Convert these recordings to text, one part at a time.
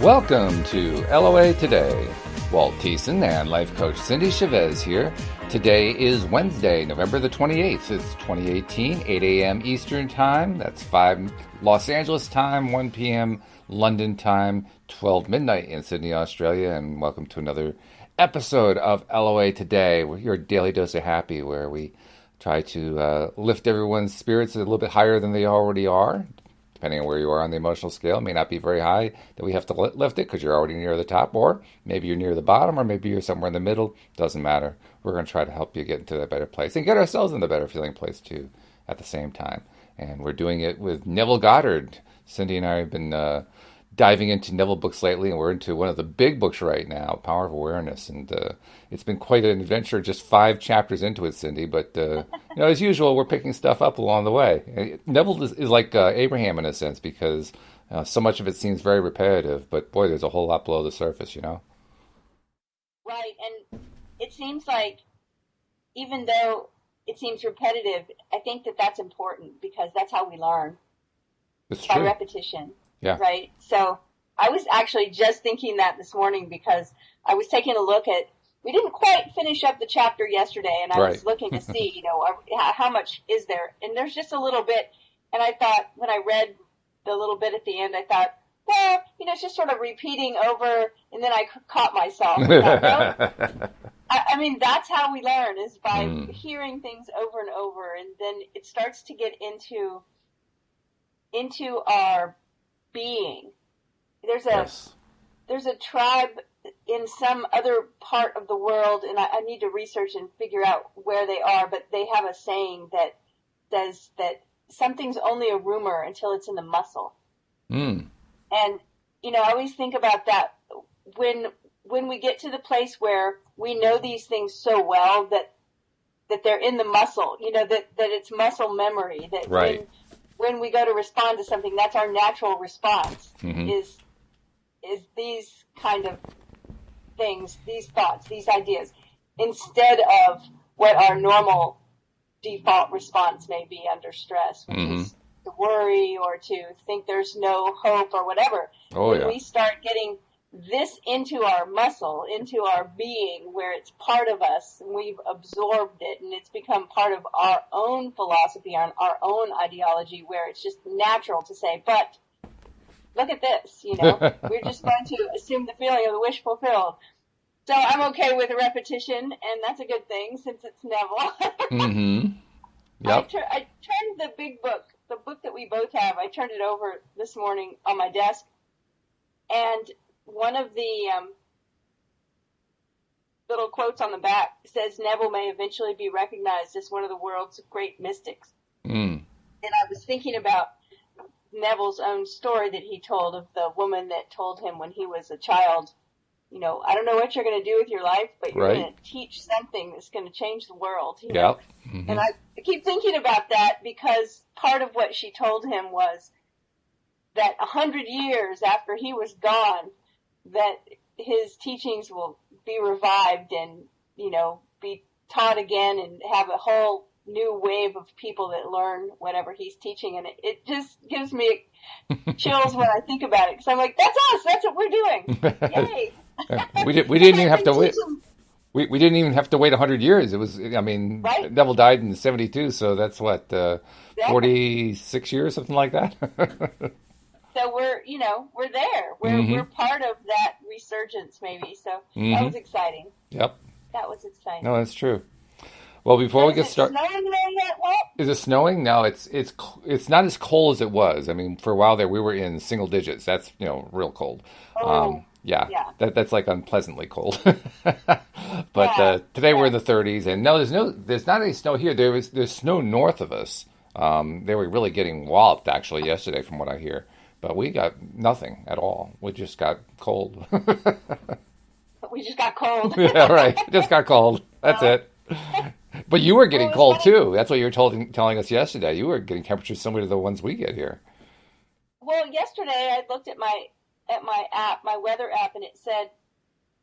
Welcome to LOA Today. Walt Thiessen and life coach Cindy Chavez here. Today is Wednesday, November the 28th. It's 2018, 8 a.m. Eastern Time. That's 5 Los Angeles time, 1 p.m. London time, 12 midnight in Sydney, Australia. And welcome to another episode of LOA Today. We're your daily dose of happy, where we try to lift everyone's spirits a little bit higher than they already are. Depending on where you are on the emotional scale, it may not be very high that we have to lift it because you're already near the top, or maybe you're near the bottom, or maybe you're somewhere in the middle. Doesn't matter. We're going to try to help you get into that better place and get ourselves in the better feeling place too at the same time. And we're doing it with Neville Goddard. Cindy and I have been diving into Neville books lately, and we're into one of the big books right now, Power of Awareness. And it's been quite an adventure, just 5 chapters into it, Cindy. But, as usual, we're picking stuff up along the way. Neville is like Abraham in a sense, because so much of it seems very repetitive. But, boy, there's a whole lot below the surface, Right, and it seems like even though it seems repetitive, I think that that's important because that's how we learn. It's by true. repetition. Yeah. Right. So I was actually just thinking that this morning because I was taking a look at, we didn't quite finish up the chapter yesterday, and I was looking to see, how much is there? And there's just a little bit. And I thought, when I read the little bit at the end, I thought, well, it's just sort of repeating over. And then I caught myself. And thought, no. I mean, that's how we learn, is by hearing things over and over. And then it starts to get into our being. There's a tribe in some other part of the world, and I need to research and figure out where they are, but they have a saying that says that something's only a rumor until it's in the muscle. And I always think about that when we get to the place where we know these things so well that they're in the muscle, that it's muscle memory, that when we go to respond to something, that's our natural response, is these kind of things, these thoughts, these ideas, instead of what our normal default response may be under stress, which is to worry or to think there's no hope or whatever. When we start getting this into our muscle, into our being, where it's part of us, and we've absorbed it, and it's become part of our own philosophy, our own ideology, where it's just natural to say, but look at this, we're just going to assume the feeling of the wish fulfilled. So I'm okay with repetition, and that's a good thing since it's Neville. Yep. I turned the big book, the book that we both have, I turned it over this morning on my desk, and one of the little quotes on the back says, Neville may eventually be recognized as one of the world's great mystics. And I was thinking about Neville's own story that he told of the woman that told him when he was a child, I don't know what you're going to do with your life, but you're going to teach something that's going to change the world. And I keep thinking about that because part of what she told him was that 100 years after he was gone, that his teachings will be revived and, be taught again and have a whole new wave of people that learn whatever he's teaching. And it just gives me chills when I think about it. Because I'm like, that's us. That's what we're doing. Yay. We didn't even have to wait. We didn't even have to wait 100 years. It was, Neville died in 72. So that's what, 46 years, something like that. So we're there. We're part of that resurgence, maybe. So that was exciting. Yep. That was exciting. No, that's true. Well, before we get started, snowing there yet, Walt? Is it snowing? No, it's not as cold as it was. I mean, for a while there, we were in single digits. That's real cold. Yeah. That's like unpleasantly cold. But today we're in the 30s, and no, there's not any snow here. There's snow north of us. They were really getting walloped actually yesterday, from what I hear. But we got nothing at all. We just got cold. We just got cold. Yeah, right. Just got cold. That's it. But you were getting cold too. That's what you were telling us yesterday. You were getting temperatures similar to the ones we get here. Well, yesterday I looked at my app, my weather app, and it said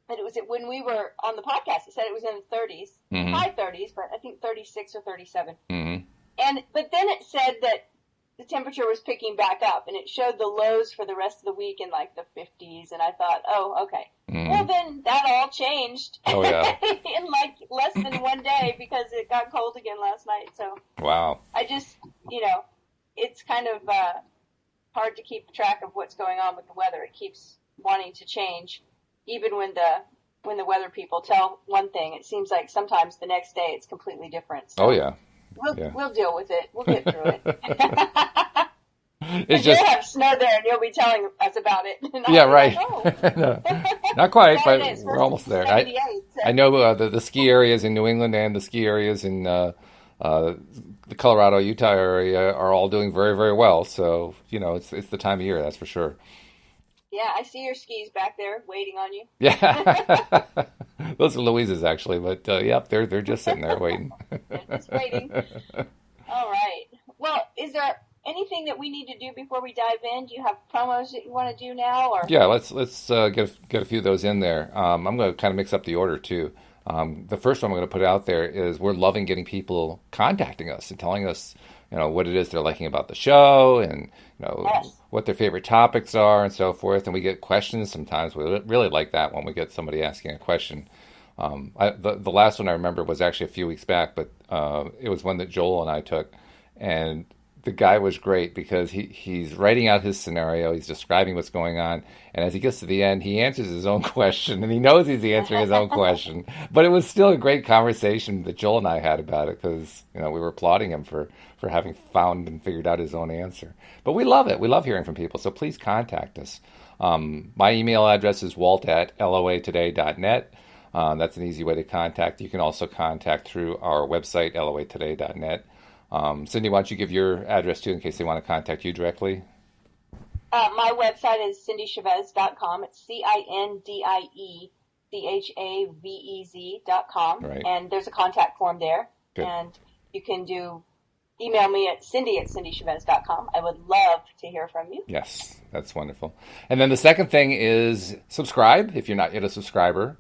that it was when we were on the podcast. It said it was in the 30s, high 30s, but I think 36 or 37. But then it said that the temperature was picking back up, and it showed the lows for the rest of the week in like the 50s, and I thought, oh, okay. Well, then that all changed in like less than one day because it got cold again last night. So wow. I just, it's kind of hard to keep track of what's going on with the weather. It keeps wanting to change, even when the weather people tell one thing. It seems like sometimes the next day it's completely different. So we'll deal with it. We'll get through it. It's just you'll have snow there, and you'll be telling us about it. Right. Like, No, not quite, but we're almost there. I know the ski areas in New England and the ski areas in the Colorado, Utah area are all doing very, very well. So it's the time of year, that's for sure. Yeah, I see your skis back there waiting on you. Yeah, those are Louise's actually, but they're just sitting there waiting. They're just waiting. All right. Well, is there anything that we need to do before we dive in? Do you have promos that you want to do now? Or yeah, let's get a few of those in there. I'm going to kind of mix up the order too. The first one I'm going to put out there is we're loving getting people contacting us and telling us, what it is they're liking about the show and, what their favorite topics are and so forth. And we get questions sometimes. We really like that when we get somebody asking a question. The last one I remember was actually a few weeks back, but it was one that Joel and I took. And the guy was great because he's writing out his scenario, he's describing what's going on, and as he gets to the end, he answers his own question, and he knows he's answering his own question. But it was still a great conversation that Joel and I had about it because we were applauding him for having found and figured out his own answer. But we love it. We love hearing from people, so please contact us. My email address is walt@loatoday.net. That's an easy way to contact. You can also contact through our website, loatoday.net. Cindy, why don't you give your address too in case they want to contact you directly? My website is cindychavez.com. It's CINDIECHAVEZ.com. Right. And there's a contact form there. Good. And you can email me at cindy@cindychavez.com. I would love to hear from you. Yes, that's wonderful. And then the second thing is subscribe if you're not yet a subscriber.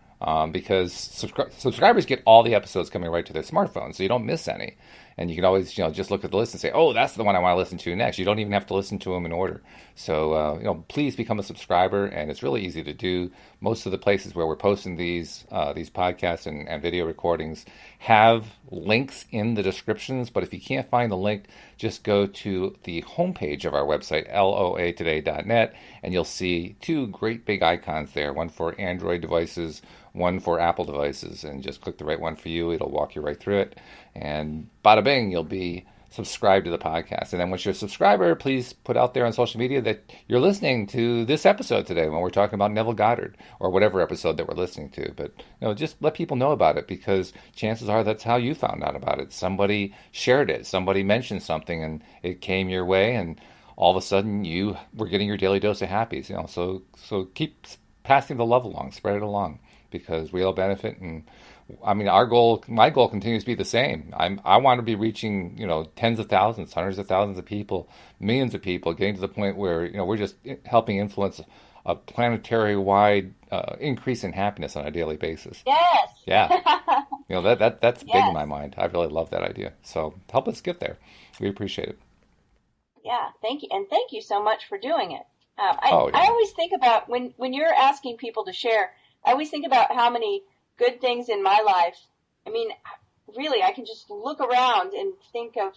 Because subscribers get all the episodes coming right to their smartphone, so you don't miss any. And you can always, just look at the list and say, oh, that's the one I want to listen to next. You don't even have to listen to them in order. So, please become a subscriber, and it's really easy to do. Most of the places where we're posting these podcasts and video recordings have links in the descriptions, but if you can't find the link, just go to the homepage of our website, loatoday.net, and you'll see two great big icons there, one for Android devices, one for Apple devices, and just click the right one for you. It'll walk you right through it, and bada bing, you'll be subscribed to the podcast. And then once you're a subscriber, please put out there on social media that you're listening to this episode today when we're talking about Neville Goddard or whatever episode that we're listening to. But just let people know about it, because chances are that's how you found out about it. Somebody shared it, somebody mentioned something, and it came your way, and all of a sudden you were getting your daily dose of happy. So keep passing the love along, spread it along, because we all benefit. And I mean, my goal continues to be the same. I want to be reaching, tens of thousands, hundreds of thousands of people, millions of people, getting to the point where, we're just helping influence a planetary-wide increase in happiness on a daily basis. Yes. Yeah. That's big in my mind. I really love that idea. So help us get there. We appreciate it. Yeah, thank you. And thank you so much for doing it. Yeah. I always think about when you're asking people to share, I always think about how many good things in my life. I mean, really, I can just look around and think of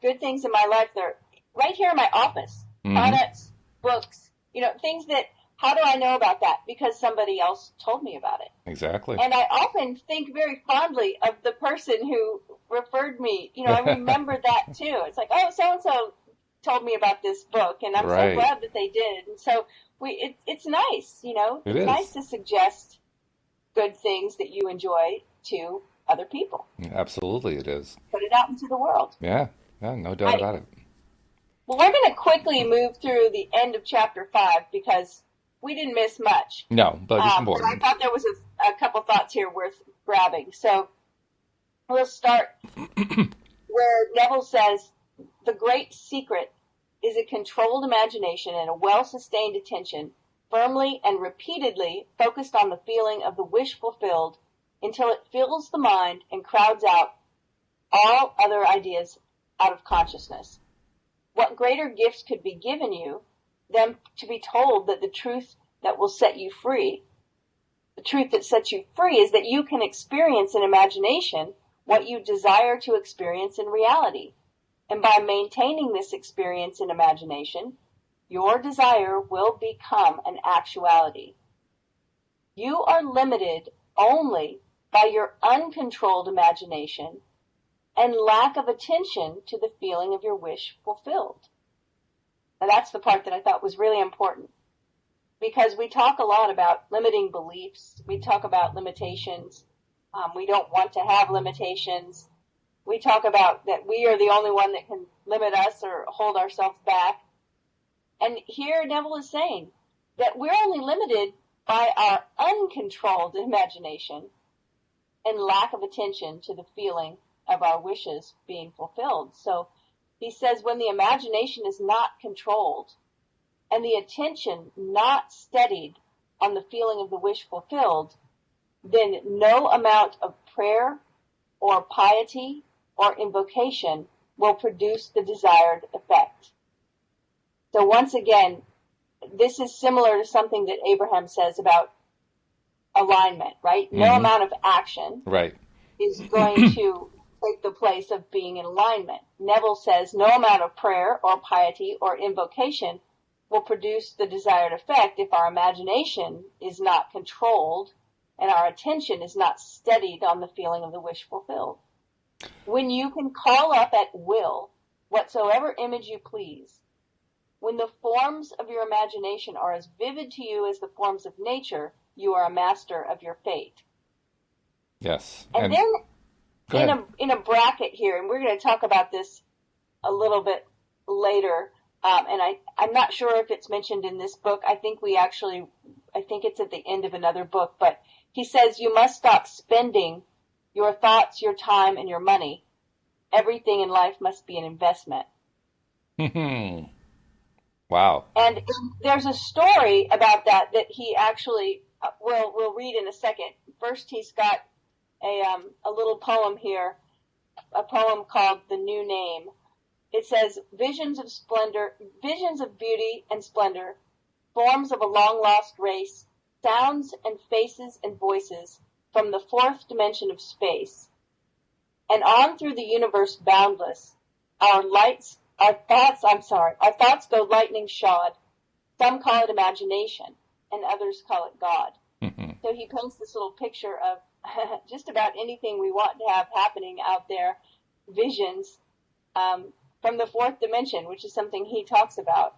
good things in my life. They're right here in my office. Mm-hmm. Products, books, things that, how do I know about that? Because somebody else told me about it. Exactly. And I often think very fondly of the person who referred me. I remember that too. It's like, oh, so-and-so told me about this book, and I'm so glad that they did. And so it's nice, it's nice to suggest good things that you enjoy to other people. Absolutely, it is. Put it out into the world. Yeah, no doubt about it. Well, we're going to quickly move through the end of chapter 5 because we didn't miss much. No, but it's important. But I thought there was a couple thoughts here worth grabbing. So we'll start where Neville says, the great secret is a controlled imagination and a well-sustained attention, firmly and repeatedly focused on the feeling of the wish fulfilled until it fills the mind and crowds out all other ideas out of consciousness. What greater gifts could be given you than to be told that the truth that will set you free, the truth that sets you free, is that you can experience in imagination what you desire to experience in reality. And by maintaining this experience in imagination, your desire will become an actuality. You are limited only by your uncontrolled imagination and lack of attention to the feeling of your wish fulfilled. Now that's the part that I thought was really important, because we talk a lot about limiting beliefs. We talk about limitations. We don't want to have limitations. We talk about that we are the only one that can limit us or hold ourselves back. And here Neville is saying that we're only limited by our uncontrolled imagination and lack of attention to the feeling of our wishes being fulfilled. So he says when the imagination is not controlled and the attention not steadied on the feeling of the wish fulfilled, then no amount of prayer or piety or invocation will produce the desired effect. So once again, this is similar to something that Abraham says about alignment, right? Mm-hmm. No amount of action is going to take the place of being in alignment. Neville says no amount of prayer or piety or invocation will produce the desired effect if our imagination is not controlled and our attention is not steadied on the feeling of the wish fulfilled. When you can call up at will whatsoever image you please, when the forms of your imagination are as vivid to you as the forms of nature, you are a master of your fate. Yes. And then in a bracket here, and we're going to talk about this a little bit later, and I'm not sure if it's mentioned in this book. I think it's at the end of another book, but he says you must stop spending your thoughts, your time, and your money. Everything in life must be an investment. Wow. And there's a story about that he actually we'll read in a second. First, he's got a little poem here, a poem called The New Name. It says, visions of splendor, visions of beauty and splendor, forms of a long-lost race, sounds and faces and voices from the fourth dimension of space. And on through the universe boundless, our thoughts go lightning shod. Some call it imagination, and others call it God. Mm-hmm. So he paints this little picture of just about anything we want to have happening out there, visions from the fourth dimension, which is something he talks about.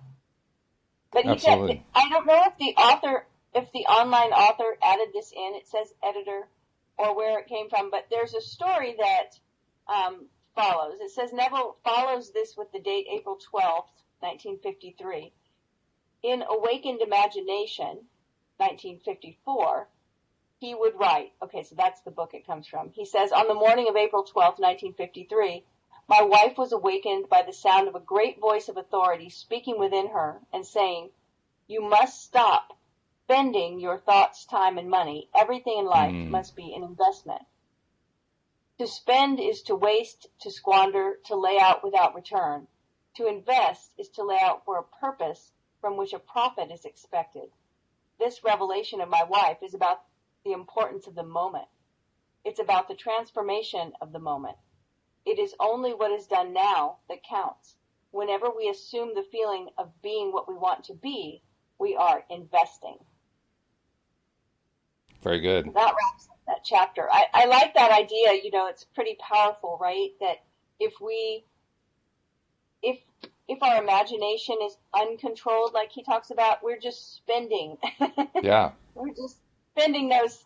But he said, I don't know if the online author added this in. It says editor, or where it came from, but there's a story that follows. It says Neville follows this with the date April 12th, 1953. In Awakened Imagination, 1954, he would write, okay, so that's the book it comes from. He says, on the morning of April 12th, 1953, my wife was awakened by the sound of a great voice of authority speaking within her and saying, you must stop spending your thoughts, time, and money. Everything in life must be an investment. To spend is to waste, to squander, to lay out without return. To invest is to lay out for a purpose from which a profit is expected. This revelation of my wife is about the importance of the moment. It's about the transformation of the moment. It is only what is done now that counts. Whenever we assume the feeling of being what we want to be, we are investing. Very good. That wraps up that chapter. I like that idea. It's pretty powerful, right? That if our imagination is uncontrolled, like he talks about, we're just spending. Yeah. We're just spending those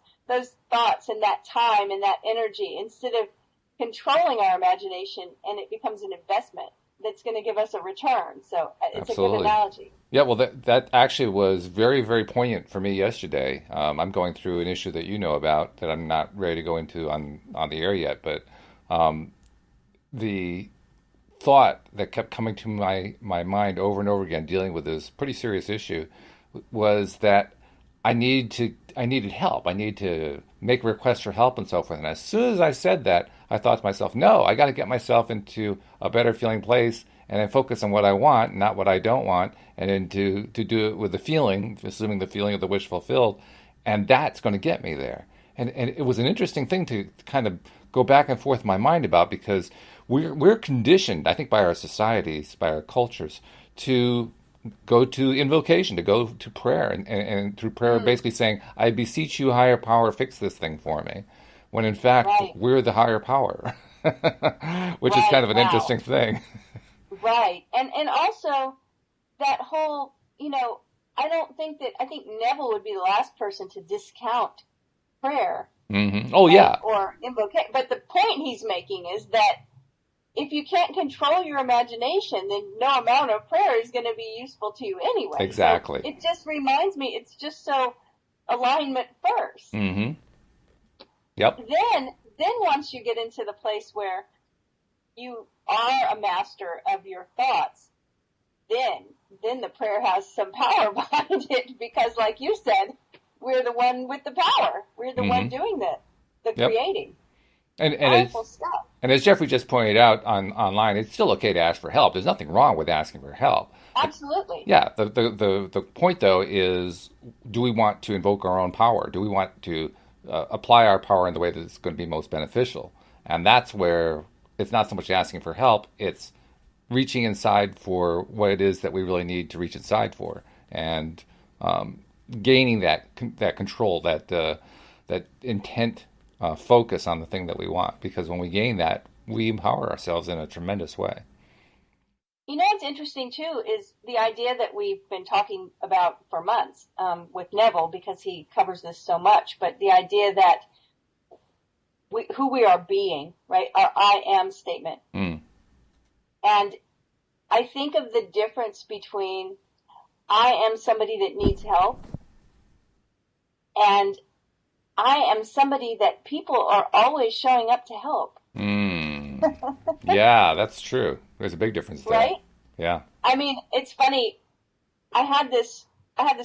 thoughts and that time and that energy instead of controlling our imagination, and it becomes an investment that's going to give us a return. So it's Absolutely. A good analogy. Yeah, well, that actually was very, very poignant for me yesterday. I'm going through an issue that you know about that I'm not ready to go into on the air yet, but the thought that kept coming to my mind over and over again dealing with this pretty serious issue was that I needed help. I needed to make requests for help and so forth. And as soon as I said that, I thought to myself, no, I got to get myself into a better feeling place and then focus on what I want, not what I don't want, and then to do it with the feeling, assuming the feeling of the wish fulfilled, and that's going to get me there. And it was an interesting thing to kind of go back and forth in my mind about, because we're conditioned, I think, by our societies, by our cultures, to go to invocation, to go to prayer, and through prayer basically saying, I beseech you, higher power, fix this thing for me. When in fact, we're the higher power, which is kind of an interesting thing. Right. And also that whole, I think Neville would be the last person to discount prayer. Mm-hmm. Oh, yeah. Or invocation. But the point he's making is that if you can't control your imagination, then no amount of prayer is going to be useful to you anyway. Exactly. So it just reminds me, it's just so alignment first. Mm-hmm. Yep. Then once you get into the place where you are a master of your thoughts, then the prayer has some power behind it, because like you said, we're the one with the power. We're the one doing the creating. And as Jeffrey just pointed out online, it's still okay to ask for help. There's nothing wrong with asking for help. Absolutely. Yeah. The point, though, is, do we want to invoke our own power? Do we want to apply our power in the way that it's going to be most beneficial? And that's where it's not so much asking for help, it's reaching inside for what it is that we really need to reach inside for, and gaining that control, that intent, focus on the thing that we want. Because when we gain that, we empower ourselves in a tremendous way. What's interesting too is the idea that we've been talking about for months with Neville, because he covers this so much, but the idea that who we are being, right? Our I am statement. And I think of the difference between I am somebody that needs help and I am somebody that people are always showing up to help. Yeah, that's true. There's a big difference there. Right? Yeah. I mean, it's funny. I had this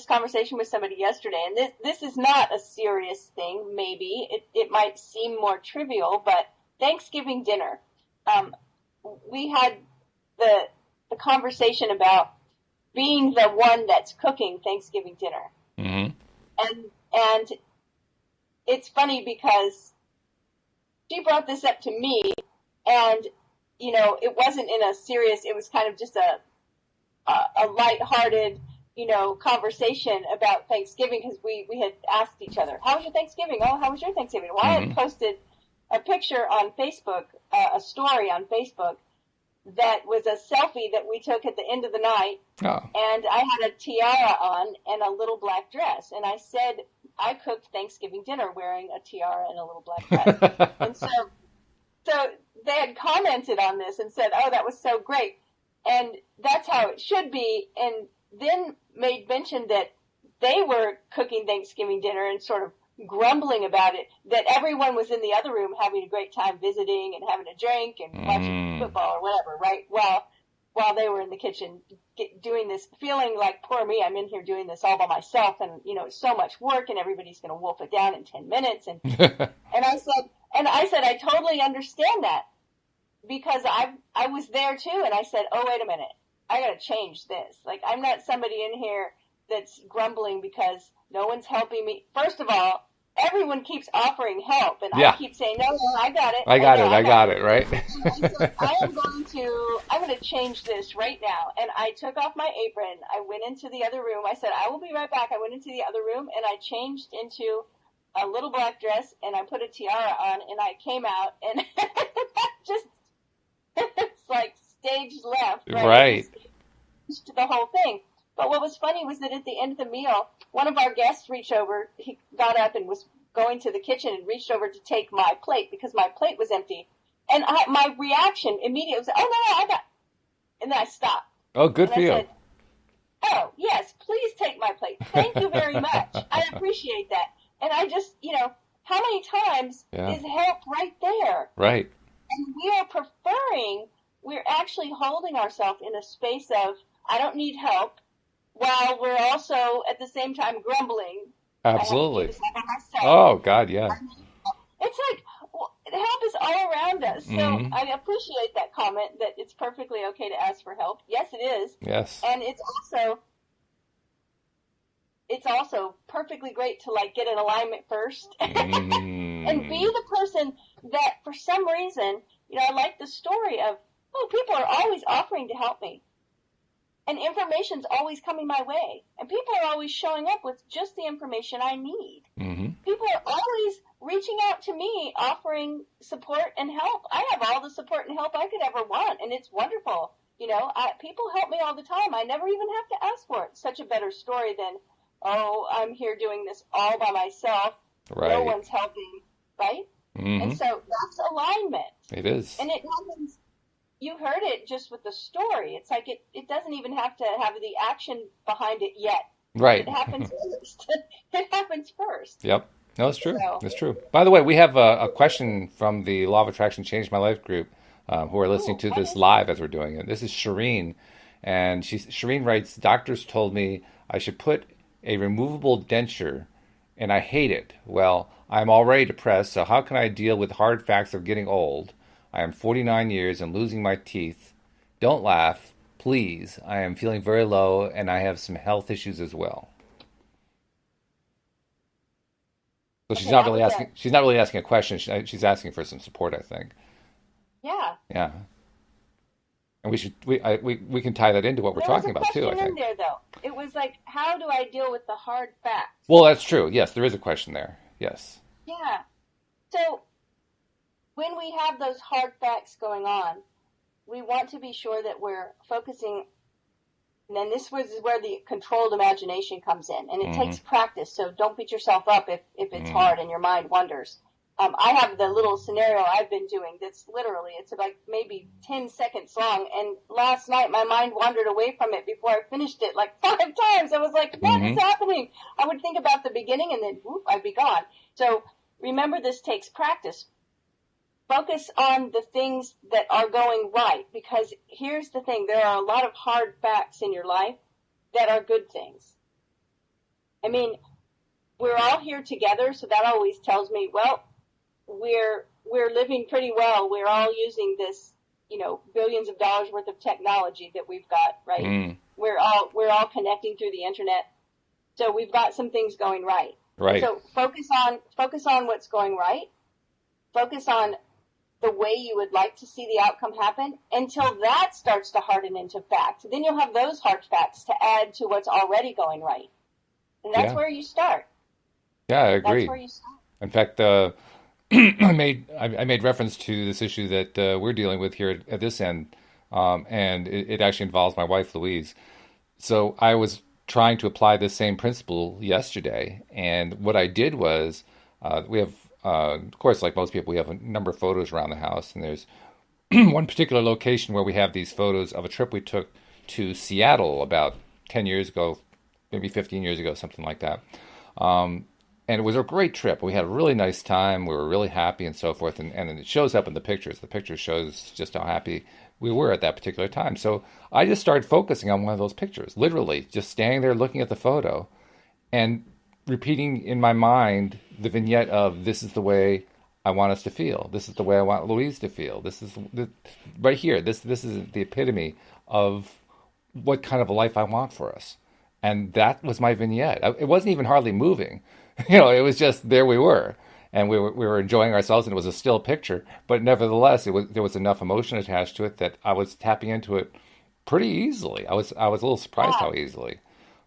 conversation with somebody yesterday, and this is not a serious thing. Maybe it might seem more trivial, but Thanksgiving dinner, we had the conversation about being the one that's cooking Thanksgiving dinner. And it's funny because she brought this up to me, and it wasn't in a serious. It was kind of just a lighthearted, conversation about Thanksgiving, because we had asked each other, "How was your Thanksgiving?" "Oh, how was your Thanksgiving?" Well, I had posted a picture on Facebook, a story on Facebook that was a selfie that we took at the end of the night, and I had a tiara on and a little black dress, and I said I cooked Thanksgiving dinner wearing a tiara and a little black dress. And so they had commented on this and said, "Oh, that was so great," and that's how it should be, and then made mention that they were cooking Thanksgiving dinner and sort of grumbling about it, that everyone was in the other room having a great time visiting and having a drink and watching football or whatever, right? While they were in the kitchen doing this, feeling like, poor me, I'm in here doing this all by myself, and it's so much work, and everybody's going to wolf it down in 10 minutes. And I said, I totally understand that, because I was there too, and I said, oh, wait a minute, I got to change this. Like, I'm not somebody in here that's grumbling because no one's helping me. First of all, everyone keeps offering help, and I keep saying, no, I got it. I got it, right? I said, I'm going to change this right now. And I took off my apron. I went into the other room. I said, I will be right back. I went into the other room, and I changed into a little black dress, and I put a tiara on, and I came out, and just, it's like stage left. Right. To the whole thing. But what was funny was that at the end of the meal, one of our guests reached over, he got up and was going to the kitchen and reached over to take my plate because my plate was empty. And my reaction immediately was, oh, no, I got, and then I stopped. Oh, good for you. Said, oh, yes, please take my plate. Thank you very much. I appreciate that. And I just, how many times is help right there? Right. And we're actually holding ourselves in a space of, I don't need help, while we're also at the same time grumbling. Absolutely. Oh, God, yeah. It's like, help is all around us. So Mm-hmm. I appreciate that comment that it's perfectly okay to ask for help. Yes, it is. Yes. And it's also perfectly great to like get an alignment first and be Mm. the person that for some reason, I like the story of, oh, people are always offering to help me. And information's always coming my way. And people are always showing up with just the information I need. Mm-hmm. People are always reaching out to me, offering support and help. I have all the support and help I could ever want, and it's wonderful. People help me all the time. I never even have to ask for it. It's such a better story than, oh, I'm here doing this all by myself. No Right. one's helping, right? And Mm-hmm. so that's alignment. It is. And it happens, you heard it just with the story. It's like it doesn't even have to have the action behind it yet. Right. It happens first. It happens first. Yep. No, it's true. So, It's true. By the way, we have a question from the Law of Attraction Changed My Life group who are listening ooh, to what this is live as we're doing it. This is Shireen, and Shireen writes, doctors told me I should put a removable denture, and I hate it. Well, I'm already depressed, so how can I deal with hard facts of getting old? I am 49 years and losing my teeth. Don't laugh, please. I am feeling very low, and I have some health issues as well. So she's okay? not I really would, asking. She's not really asking a question. She's asking for some support, I think. yeah. Yeah, and we can tie that into what we're There was talking a about too, I question in think. there though. It was like, how do I deal with the hard facts? Well, that's true. Yes, there is a question there. Yes. Yeah. So when we have those hard facts going on, we want to be sure that we're focusing. And then this was where the controlled imagination comes in, and it Mm-hmm. takes practice. So don't beat yourself up if it's Mm-hmm. hard and your mind wanders. I have the little scenario I've been doing that's literally, it's like maybe 10 seconds long. And last night my mind wandered away from it before I finished it like 5 times. I was like, what is Mm-hmm. happening? I would think about the beginning and then whoop, I'd be gone. So remember, this takes practice. Focus on the things that are going right, because here's the thing. There are a lot of hard facts in your life that are good things. I mean, we're all here together, so that always tells me, well, we're living pretty well. We're all using this, billions of dollars worth of technology that we've got, right? Mm. We're all connecting through the internet. So we've got some things going right. Right. So focus on what's going right. Focus on the way you would like to see the outcome happen until that starts to harden into fact. Then you'll have those hard facts to add to what's already going right. And that's Yeah. where you start. Yeah, I That's agree. where you start. In fact, I made reference to this issue that we're dealing with here at this end, and it actually involves my wife Louise. So I was trying to apply this same principle yesterday, and what I did was we have, of course, like most people, we have a number of photos around the house, and there's one particular location where we have these photos of a trip we took to Seattle about 10 years ago, maybe 15 years ago, something like that. And it was a great trip. We had a really nice time. We were really happy and so forth. And it shows up in the pictures. The picture shows just how happy we were at that particular time. So I just started focusing on one of those pictures, literally just standing there looking at the photo and repeating in my mind the vignette of this is the way I want us to feel. This is the way I want Louise to feel. This is right here. This is the epitome of what kind of a life I want for us. And that was my vignette. It wasn't even hardly moving. It was just there we were. And we were enjoying ourselves, and it was a still picture. But nevertheless, there was enough emotion attached to it that I was tapping into it pretty easily. I was a little surprised how easily.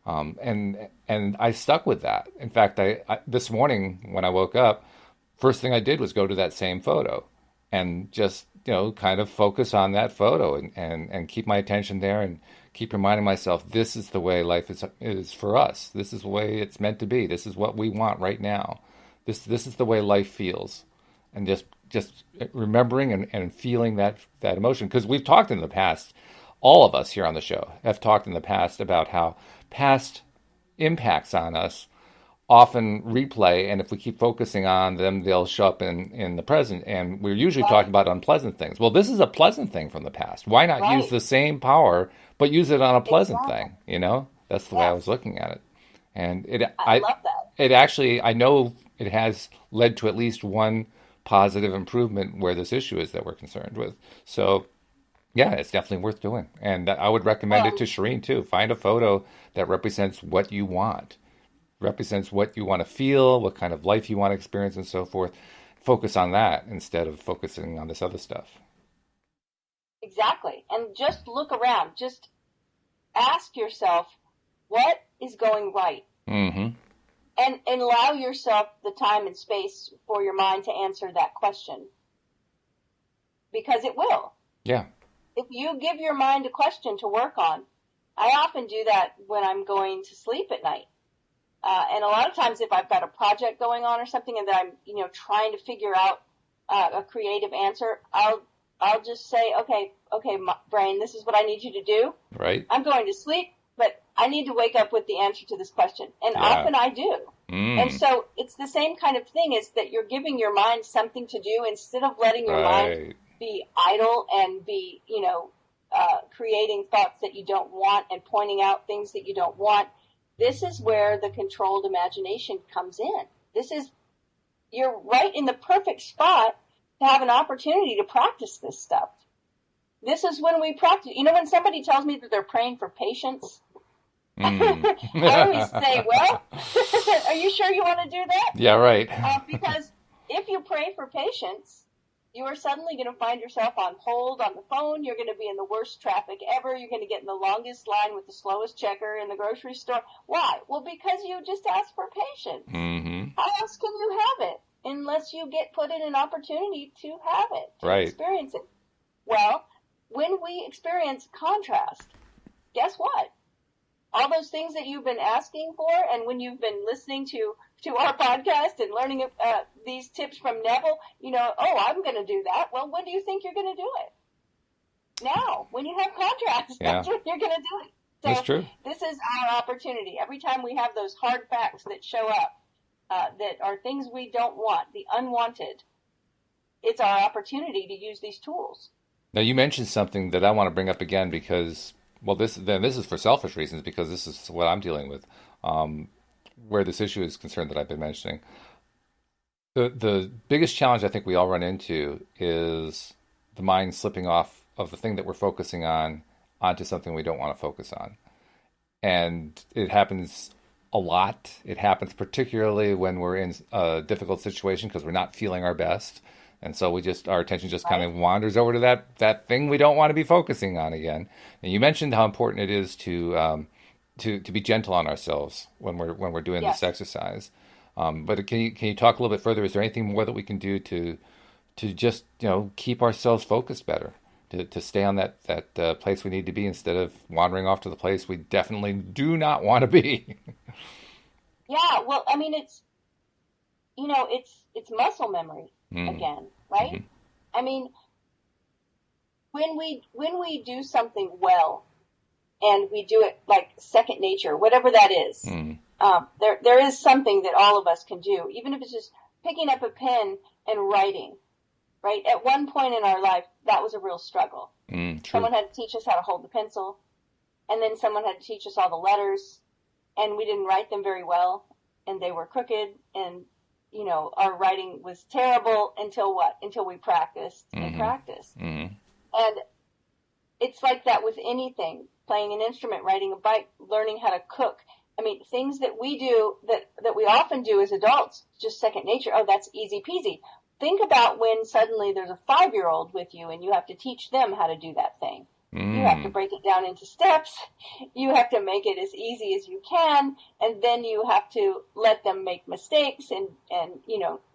And I stuck with that. In fact, I this morning when I woke up, first thing I did was go to that same photo and just kind of focus on that photo and keep my attention there and keep reminding myself this is the way life is for us. This is the way it's meant to be. This is what we want right now. This is the way life feels, and just remembering and feeling that emotion, because we've talked in the past. All of us here on the show have talked in the past about how past impacts on us often replay, and if we keep focusing on them, they'll show up in the present. And we're usually talking about unpleasant things. Well, this is a pleasant thing from the past. Why not use Right. the same power, but use it on a pleasant Exactly. thing? That's the way I was Yes. looking at it. And I love that. it actually, I know it has led to at least one positive improvement where this issue is that we're concerned with. So, yeah, it's definitely worth doing. And I would recommend it to Shireen too. Find a photo that represents what you want, represents what you want to feel, what kind of life you want to experience, and so forth. Focus on that instead of focusing on this other stuff. Exactly. And just look around. Just ask yourself, what is going right? Mm-hmm. And allow yourself the time and space for your mind to answer that question. Because it will. Yeah. If you give your mind a question to work on, I often do that when I'm going to sleep at night. And a lot of times if I've got a project going on or something and that I'm, trying to figure out a creative answer, I'll just say, okay, brain, this is what I need you to do. Right. I'm going to sleep, but I need to wake up with the answer to this question. And often I do. And so it's the same kind of thing, is that you're giving your mind something to do instead of letting your mind be idle and be, creating thoughts that you don't want and pointing out things that you don't want. This is where the controlled imagination comes in. You're right in the perfect spot to have an opportunity to practice this stuff. This is when we practice. When somebody tells me that they're praying for patience, I always say, well, are you sure you want to do that? Yeah, right. Because if you pray for patience, you are suddenly going to find yourself on hold on the phone. You're going to be in the worst traffic ever. You're going to get in the longest line with the slowest checker in the grocery store. Why? Well, because you just asked for patience. Mm-hmm. How else can you have it unless you get put in an opportunity to have it, to experience it? Well, when we experience contrast, guess what? All those things that you've been asking for, and when you've been listening to our podcast and learning these tips from Neville, I'm going to do that. Well, when do you think you're going to do it? Now, when you have contrast, that's when you're going to do it. So that's true. This is our opportunity. Every time we have those hard facts that show up, that are things we don't want, the unwanted, it's our opportunity to use these tools. Now, you mentioned something that I want to bring up again because, well, this is for selfish reasons, because this is what I'm dealing with, where this issue is concerned that I've been mentioning. The biggest challenge I think we all run into is the mind slipping off of the thing that we're focusing on onto something we don't want to focus on. And it happens a lot. It happens particularly when we're in a difficult situation because we're not feeling our best. And so our attention just kind of wanders over to that thing we don't want to be focusing on again. And you mentioned how important it is to be gentle on ourselves when we're doing this exercise. But can you talk a little bit further? Is there anything more that we can do to just keep ourselves focused better, to stay on that place we need to be instead of wandering off to the place we definitely do not want to be? Yeah, well, I mean, it's muscle memory again, right? Mm-hmm. I mean, when we do something well, and we do it like second nature, whatever that is, there is something that all of us can do, even if it's just picking up a pen and writing, right? At one point in our life, that was a real struggle. Someone had to teach us how to hold the pencil, and then someone had to teach us all the letters, and we didn't write them very well, and they were crooked, and our writing was terrible until we practiced and practiced. Mm-hmm. And it's like that with anything, playing an instrument, riding a bike, learning how to cook. I mean, things that we do that we often do as adults, just second nature. Oh, that's easy peasy. Think about when suddenly there's a 5-year-old with you and you have to teach them how to do that thing. You have to break it down into steps. You have to make it as easy as you can. And then you have to let them make mistakes and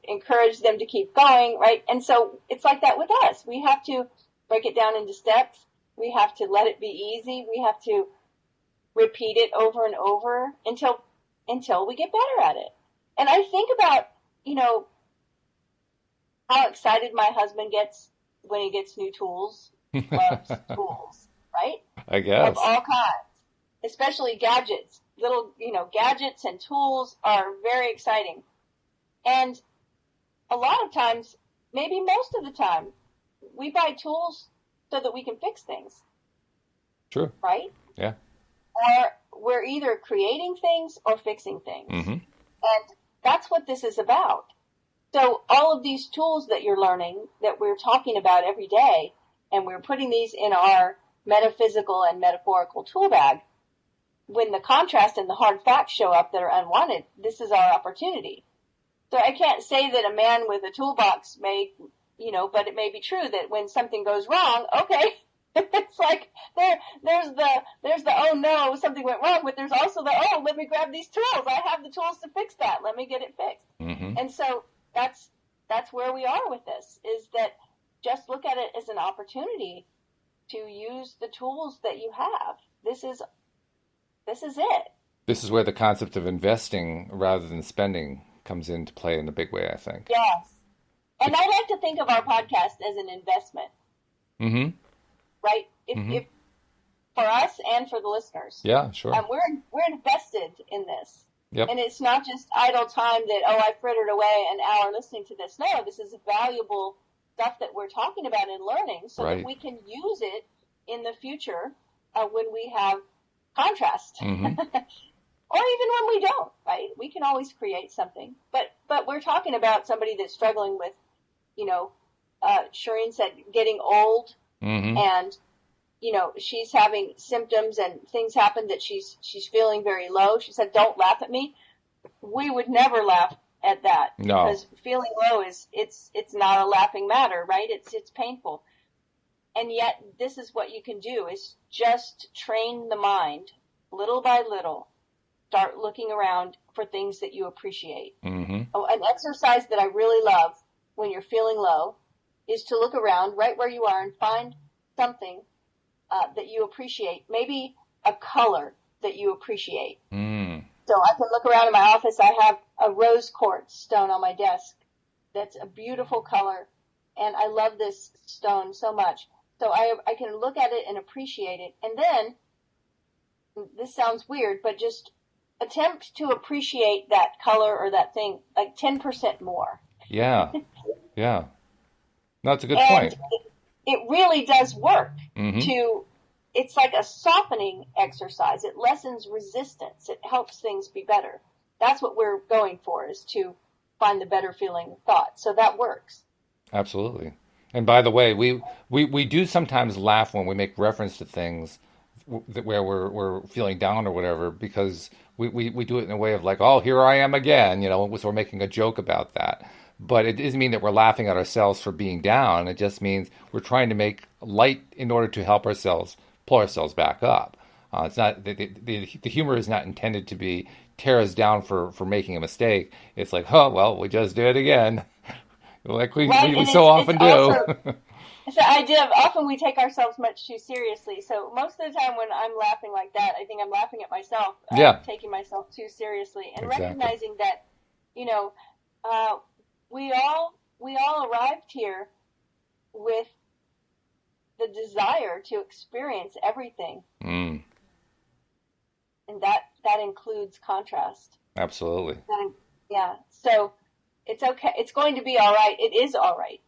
encourage them to keep going, right? And so it's like that with us. We have to break it down into steps. We have to let it be easy. We have to repeat it over and over until we get better at it. And I think about, how excited my husband gets when he gets new tools. Loves tools, right? I guess. Of all kinds, especially gadgets. Little, gadgets and tools are very exciting. And a lot of times, maybe most of the time, we buy tools so that we can fix things. True. Right? Yeah. Or we're either creating things or fixing things. Mm-hmm. And that's what this is about. So all of these tools that you're learning, that we're talking about every day, and we're putting these in our metaphysical and metaphorical tool bag, when the contrast and the hard facts show up that are unwanted, this is our opportunity. So I can't say that a man with a toolbox may, but it may be true that when something goes wrong, okay, it's like there's the oh no, something went wrong, but there's also the oh, let me grab these tools. I have the tools to fix that. Let me get it fixed. Mm-hmm. And so that's where we are with this, is that just look at it as an opportunity to use the tools that you have. This is it. This is where the concept of investing rather than spending comes into play in a big way, I think. Yes. And I like to think of our podcast as an investment. Mm-hmm. Right? If for us and for the listeners. Yeah, sure. We're invested in this. Yep. And it's not just idle time that, I frittered away an hour listening to this. No, this is valuable stuff that we're talking about and learning so that we can use it in the future when we have contrast. Mm-hmm. Or even when we don't, right? We can always create something. But we're talking about somebody that's struggling with, Shireen said, getting old, and, she's having symptoms and things happen that she's feeling very low. She said, don't laugh at me. We would never laugh at that. No. Because feeling low it's not a laughing matter, right? It's painful. And yet this is what you can do, is just train the mind little by little. Start looking around for things that you appreciate. Mm-hmm. An exercise that I really love when you're feeling low is to look around right where you are and find something that you appreciate. Maybe a color that you appreciate. Mm. So I can look around in my office. I have a rose quartz stone on my desk that's a beautiful color, and I love this stone so much. So I can look at it and appreciate it. And then, this sounds weird, but just attempt to appreciate that color or that thing like 10% more. Yeah. Yeah. No, that's a good and point. It really does work. Mm-hmm. It's like a softening exercise. It lessens resistance. It helps things be better. That's what we're going for, is to find the better feeling thought. So that works. Absolutely. And by the way, we do sometimes laugh when we make reference to things where we're feeling down or whatever, because we do it in a way of like, oh, here I am again, so we're making a joke about that. But it doesn't mean that we're laughing at ourselves for being down. It just means we're trying to make light in order to help ourselves pull ourselves back up. It's not the humor is not intended to be tear us down for making a mistake. It's like, oh, well, we just did it again. Like we so often do. Also, it's the idea of often we take ourselves much too seriously. So most of the time when I'm laughing like that, I think I'm laughing at myself. Yeah. I'm taking myself too seriously. And Exactly. recognizing that, we all arrived here with the desire to experience everything. Mm. And that includes contrast. Absolutely. Yeah. So it's okay. It's going to be all right. It is all right.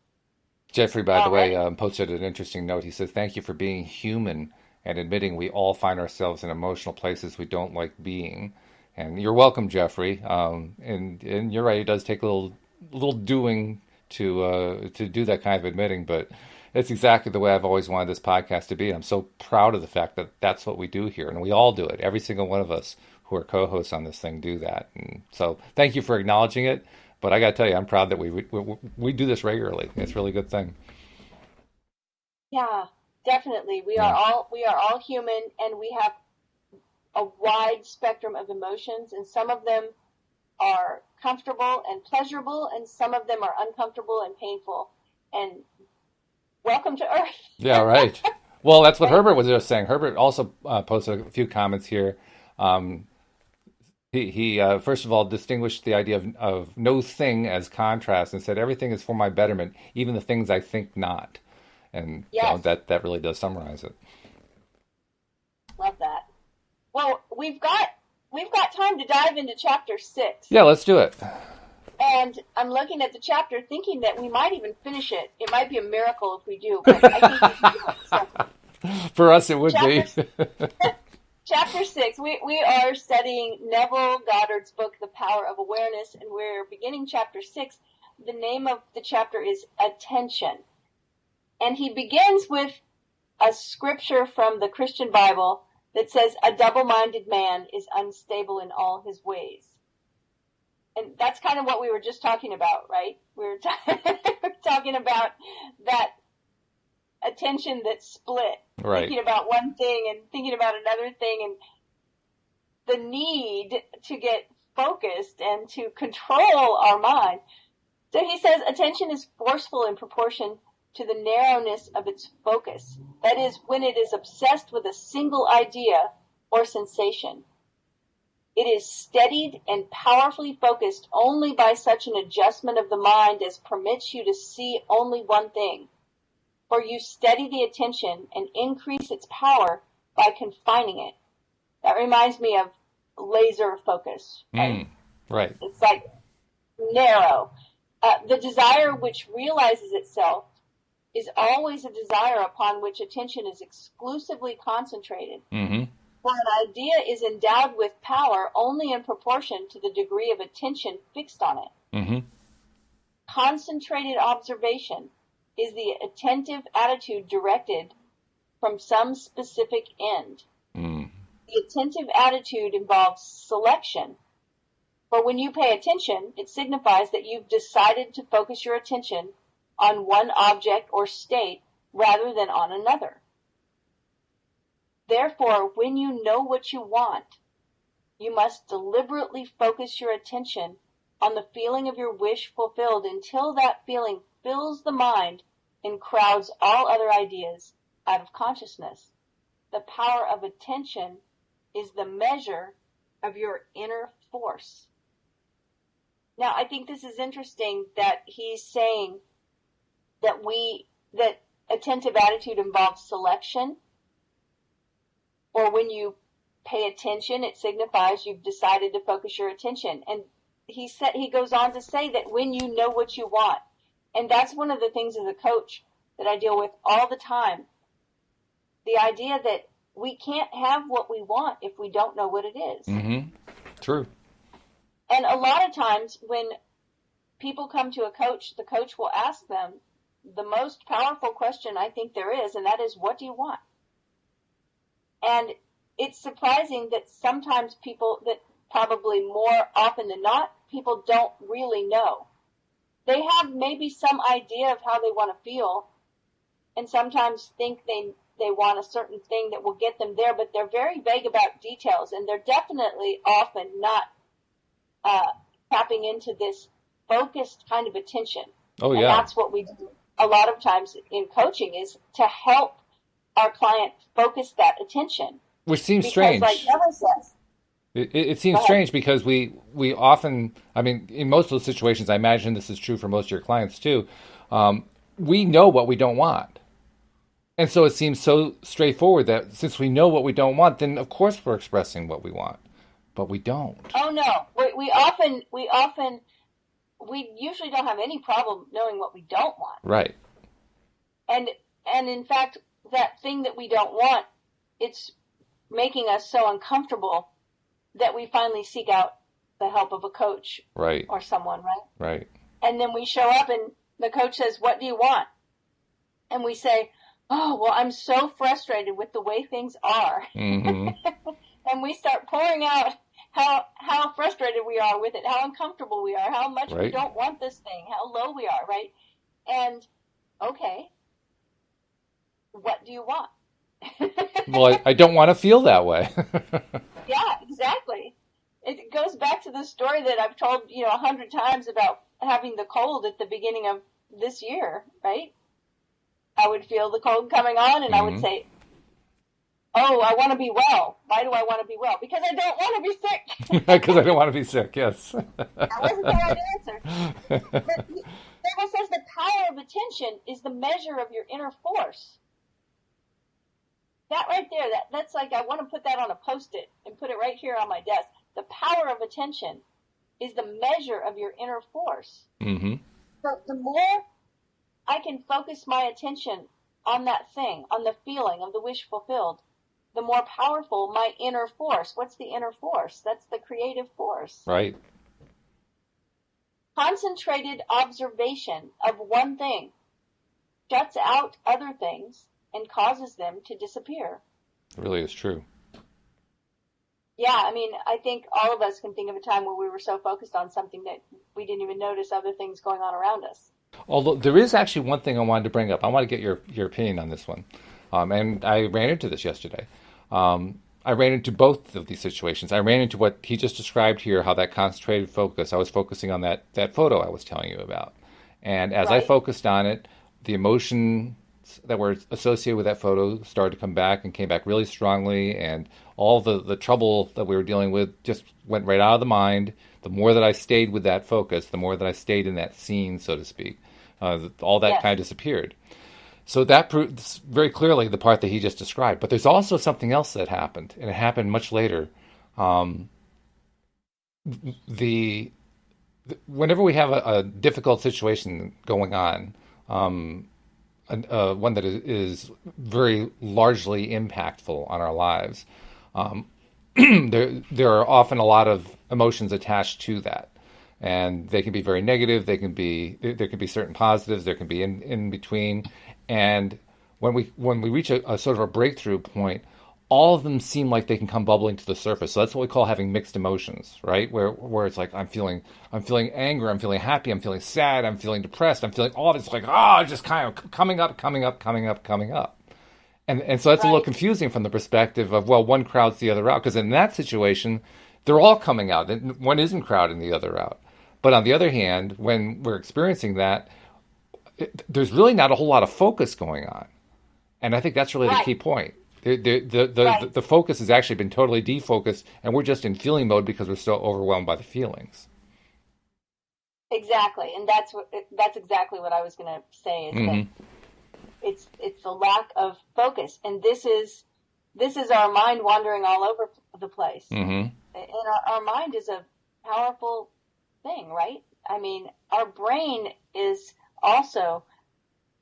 Jeffrey, by the way, posted an interesting note. He says, thank you for being human and admitting we all find ourselves in emotional places we don't like being. And you're welcome, Jeffrey. And you're right. It does take a little doing to do that kind of admitting, but it's exactly the way I've always wanted this podcast to be. I'm so proud of the fact that that's what we do here, and we all do it. Every single one of us who are co-hosts on this thing do that. And so thank you for acknowledging it. But I got to tell you, I'm proud that we do this regularly. It's a really good thing. Yeah, definitely. We are all human, and we have a wide spectrum of emotions, and some of them are comfortable and pleasurable, and some of them are uncomfortable and painful. And welcome to Earth. Yeah, right. Well, that's what Herbert was just saying. Herbert also posted a few comments here. He first of all distinguished the idea of no thing as contrast and said everything is for my betterment, even the things I think not. And yes. That really does summarize it. Love that. Well, we've got time to dive into chapter 6. Yeah, let's do it. And I'm looking at the chapter thinking that we might even finish it. It might be a miracle if we do, but I think we can do it. So. For us, it would be. Chapter 6, we are studying Neville Goddard's book, The Power of Awareness, and we're beginning chapter 6. the name of the chapter is Attention. And he begins with a scripture from the Christian Bible that says, a double-minded man is unstable in all his ways. And that's kind of what we were just talking about, right? We were talking about that attention that's split. Right. Thinking about one thing and thinking about another thing, and the need to get focused and to control our mind. So he says attention is forceful in proportion to the narrowness of its focus. That is, when it is obsessed with a single idea or sensation. It is steadied and powerfully focused only by such an adjustment of the mind as permits you to see only one thing. For you steady the attention and increase its power by confining it. That reminds me of laser focus. Right? Right. It's like narrow. The desire which realizes itself is always a desire upon which attention is exclusively concentrated. Mm-hmm. For an idea is endowed with power only in proportion to the degree of attention fixed on it. Mm-hmm. Concentrated observation is the attentive attitude directed from some specific end. Mm. The attentive attitude involves selection. For when you pay attention, it signifies that you've decided to focus your attention on one object or state rather than on another. Therefore, when you know what you want, you must deliberately focus your attention on the feeling of your wish fulfilled until that feeling fills the mind and crowds all other ideas out of consciousness. The power of attention is the measure of your inner force. Now, I think this is interesting that he's saying that attentive attitude involves selection, or when you pay attention, it signifies you've decided to focus your attention. And he goes on to say that when you know what you want, and that's one of the things as a coach that I deal with all the time, the idea that we can't have what we want if we don't know what it is. Mm-hmm. True. And a lot of times when people come to a coach, the coach will ask them the most powerful question I think there is, and that is, what do you want? And it's surprising that sometimes that probably more often than not, people don't really know. They have maybe some idea of how they want to feel, and sometimes think they want a certain thing that will get them there, but they're very vague about details, and they're definitely often not tapping into this focused kind of attention. Oh, and yeah. That's what we do a lot of times in coaching, is to help our client focus that attention. Which seems strange. Like Neville says. It seems strange because we often, I mean, in most of those situations, I imagine this is true for most of your clients too, we know what we don't want. And so it seems so straightforward that since we know what we don't want, then of course we're expressing what we want. But we don't. Oh, no. We usually don't have any problem knowing what we don't want. Right. And in fact, that thing that we don't want, it's making us so uncomfortable that we finally seek out the help of a coach. Right. Or someone, right? Right. And then we show up and the coach says, what do you want? And we say, oh, well, I'm so frustrated with the way things are. Mm-hmm. And we start pouring out how frustrated we are with it, how uncomfortable we are, how much we don't want this thing, how low we are, right? And, okay, what do you want? Well, I don't want to feel that way. Yeah, exactly. It goes back to the story that I've told, 100 times about having the cold at the beginning of this year, right? I would feel the cold coming on and I would say, oh, I want to be well. Why do I want to be well? Because I don't want to be sick. Because I don't want to be sick, yes. That wasn't the right answer. But Neville says the power of attention is the measure of your inner force. That right there, that's like, I want to put that on a Post-it and put it right here on my desk. The power of attention is the measure of your inner force. Mm-hmm. So the more I can focus my attention on that thing, on the feeling of the wish fulfilled, the more powerful my inner force. What's the inner force? That's the creative force. Right. concentrated observation of one thing shuts out other things and causes them to disappear. It really is true. Yeah, I mean, I think all of us can think of a time where we were so focused on something that we didn't even notice other things going on around us. Although there is actually one thing I wanted to bring up. I want to get your opinion on this one. And I ran into this yesterday. I ran into both of these situations. I ran into what he just described here, how that concentrated focus, I was focusing on that photo I was telling you about. And as I focused on it, the emotions that were associated with that photo started to come back and came back really strongly, and all the trouble that we were dealing with just went right out of the mind. The more that I stayed with that focus, the more that I stayed in that scene, so to speak, all that kind of disappeared. So that proves very clearly the part that he just described. But there's also something else that happened, and it happened much later. Whenever we have a difficult situation going on, one that is very largely impactful on our lives, there are often a lot of emotions attached to that, and they can be very negative. There can be certain positives. There can be in between. And when we reach a sort of a breakthrough point, all of them seem like they can come bubbling to the surface. So that's what we call having mixed emotions, right? Where it's like I'm feeling anger, I'm feeling happy, I'm feeling sad, I'm feeling depressed, I'm feeling all of it's like just kind of coming up. And so that's a little confusing from the perspective of, well, one crowds the other out, because in that situation, they're all coming out. One isn't crowding the other out. But on the other hand, when we're experiencing that, there's really not a whole lot of focus going on. And I think that's really the key point. The focus has actually been totally defocused, and we're just in feeling mode because we're so overwhelmed by the feelings. Exactly, and that's exactly what I was going to say. Is that it's a lack of focus, and this is our mind wandering all over the place. And our mind is a powerful thing, right? I mean, our brain is also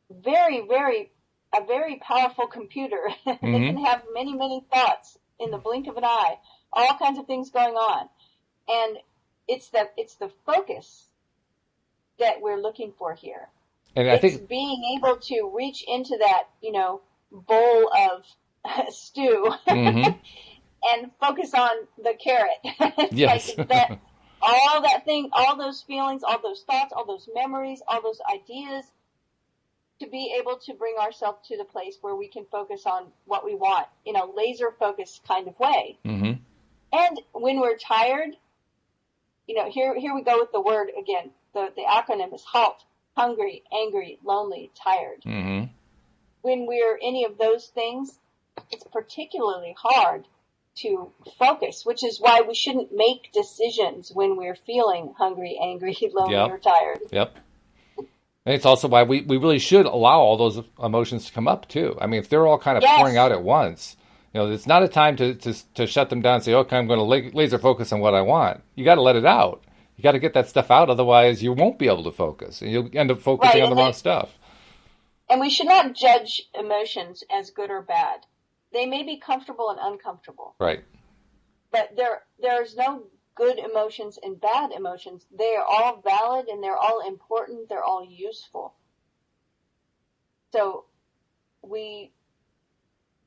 very, very a very powerful computer. They can have many, many thoughts in the blink of an eye, all kinds of things going on. And it's the focus that we're looking for here. And I think being able to reach into that, bowl of stew and focus on the carrot. Yes. Like that, all those feelings, all those thoughts, all those memories, all those ideas, to be able to bring ourselves to the place where we can focus on what we want in a laser focused kind of way. And when we're tired, here we go with the word again. The acronym is HALT: hungry, angry, lonely, tired. When we're any of those things, it's particularly hard to focus, which is why we shouldn't make decisions when we're feeling hungry, angry, lonely, or tired. And it's also why we really should allow all those emotions to come up, too. I mean, if they're all kind of pouring out at once, it's not a time to shut them down and say, okay, I'm going to laser focus on what I want. You got to let it out. You got to get that stuff out. Otherwise, you won't be able to focus. And you'll end up focusing on the wrong stuff. And we should not judge emotions as good or bad. They may be comfortable and uncomfortable. Right. But there's no good emotions and bad emotions. They are all valid and they're all important. They're all useful. So we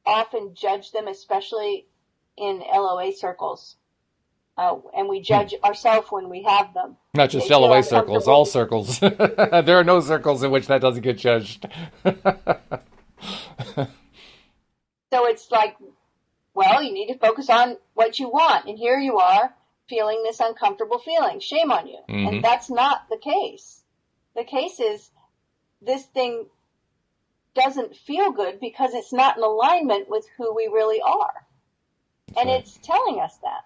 often judge them, especially in LOA circles. And we judge ourselves when we have them. Not just LOA circles, all circles. There are no circles in which that doesn't get judged. So it's like, well, you need to focus on what you want. And here you are, feeling this uncomfortable feeling. Shame on you. And that's not the case. The case is this thing doesn't feel good because it's not in alignment with who we really are. And it's telling us that.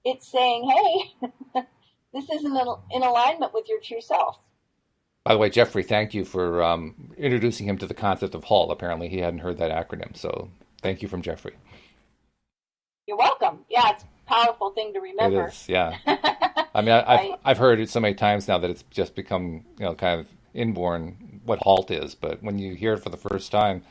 It's saying, hey, this isn't in alignment with your true self. By the way, Jeffrey, thank you for introducing him to the concept of HALT. Apparently he hadn't heard that acronym. So thank you from Jeffrey. You're welcome. Yeah, it's powerful thing to remember. It is, yeah. I mean, I've heard it so many times now that it's just become, kind of inborn what HALT is. But when you hear it for the first time,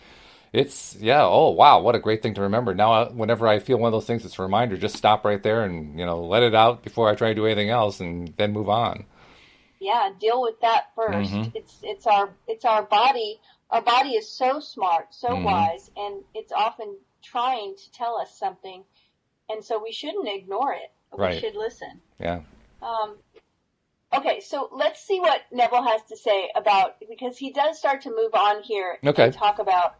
it's, oh, wow, what a great thing to remember. Now, whenever I feel one of those things, it's a reminder, just stop right there and, let it out before I try to do anything else and then move on. Yeah, deal with that first. Mm-hmm. It's our body. Our body is so smart, so Mm-hmm. wise, and it's often trying to tell us something, and so we shouldn't ignore it. Right. We should listen. Yeah. Okay, so let's see what Neville has to say about, because he does start to move on here Okay. and talk about